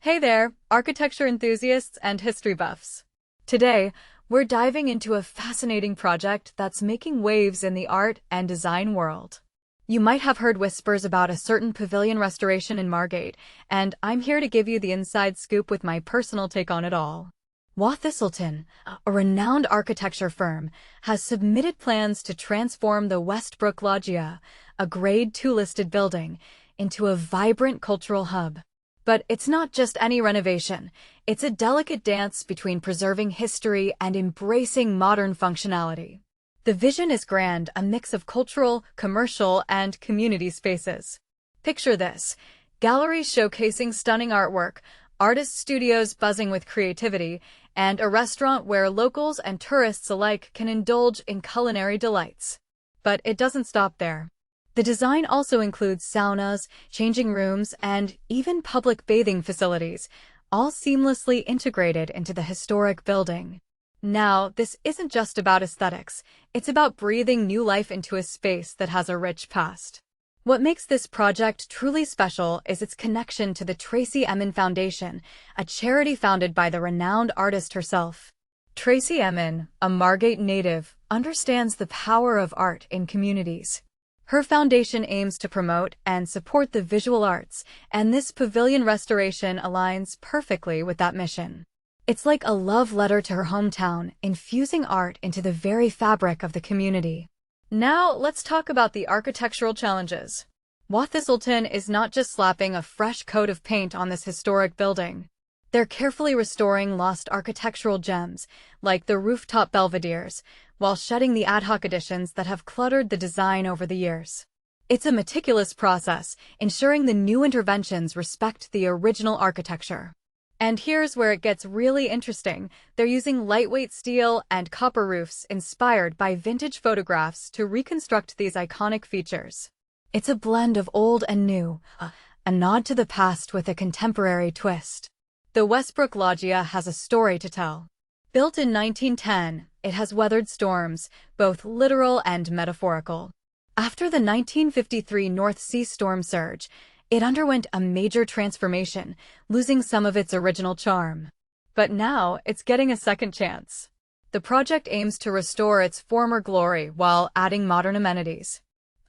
Hey there, architecture enthusiasts and history buffs. Today, we're diving into a fascinating project that's making waves in the art and design world. You might have heard whispers about a certain pavilion restoration in Margate, and I'm here to give you the inside scoop with my personal take on it all. Waugh Thistleton, a renowned architecture firm, has submitted plans to transform the Westbrook Loggia, a Grade 2 listed building, into a vibrant cultural hub. But it's not just any renovation. It's a delicate dance between preserving history and embracing modern functionality. The vision is grand, a mix of cultural, commercial, and community spaces. Picture this: galleries showcasing stunning artwork, artist studios buzzing with creativity, and a restaurant where locals and tourists alike can indulge in culinary delights. But it doesn't stop there. The design also includes saunas, changing rooms, and even public bathing facilities, all seamlessly integrated into the historic building. Now, this isn't just about aesthetics, it's about breathing new life into a space that has a rich past. What makes this project truly special is its connection to the Tracey Emin Foundation, a charity founded by the renowned artist herself. Tracey Emin, a Margate native, understands the power of art in communities. Her foundation aims to promote and support the visual arts, and this pavilion restoration aligns perfectly with that mission. It's like a love letter to her hometown, infusing art into the very fabric of the community. Now, let's talk about the architectural challenges. Waugh Thistleton is not just slapping a fresh coat of paint on this historic building. They're carefully restoring lost architectural gems, like the rooftop belvederes, while shedding the ad hoc additions that have cluttered the design over the years. It's a meticulous process, ensuring the new interventions respect the original architecture. And here's where it gets really interesting. They're using lightweight steel and copper roofs inspired by vintage photographs to reconstruct these iconic features. It's a blend of old and new, a nod to the past with a contemporary twist. The Westbrook Loggia has a story to tell. Built in 1910, it has weathered storms, both literal and metaphorical. After the 1953 North Sea storm surge, it underwent a major transformation, losing some of its original charm. But now, it's getting a second chance. The project aims to restore its former glory while adding modern amenities.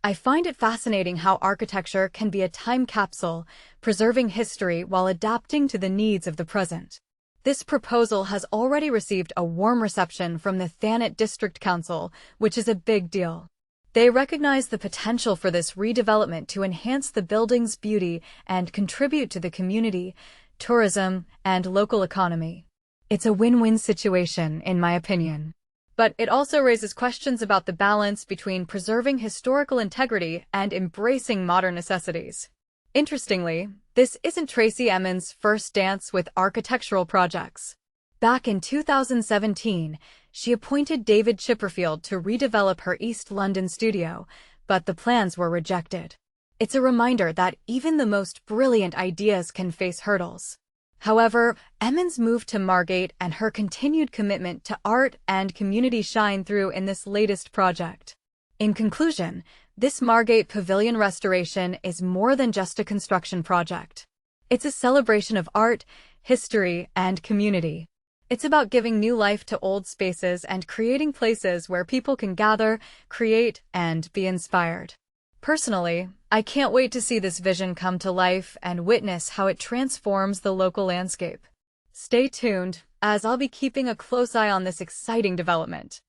I find it fascinating how architecture can be a time capsule, preserving history while adapting to the needs of the present. This proposal has already received a warm reception from the Thanet District Council, which is a big deal. They recognize the potential for this redevelopment to enhance the building's beauty and contribute to the community, tourism, and local economy. It's a win-win situation, in my opinion. But it also raises questions about the balance between preserving historical integrity and embracing modern necessities. Interestingly, this isn't Tracey Emin's first dance with architectural projects. Back in 2017, she appointed David Chipperfield to redevelop her East London studio, but the plans were rejected. It's a reminder that even the most brilliant ideas can face hurdles. However, Emin's move to Margate and her continued commitment to art and community shine through in this latest project. In conclusion, this Margate Pavilion restoration is more than just a construction project. It's a celebration of art, history, and community. It's about giving new life to old spaces and creating places where people can gather, create, and be inspired. Personally, I can't wait to see this vision come to life and witness how it transforms the local landscape. Stay tuned, as I'll be keeping a close eye on this exciting development.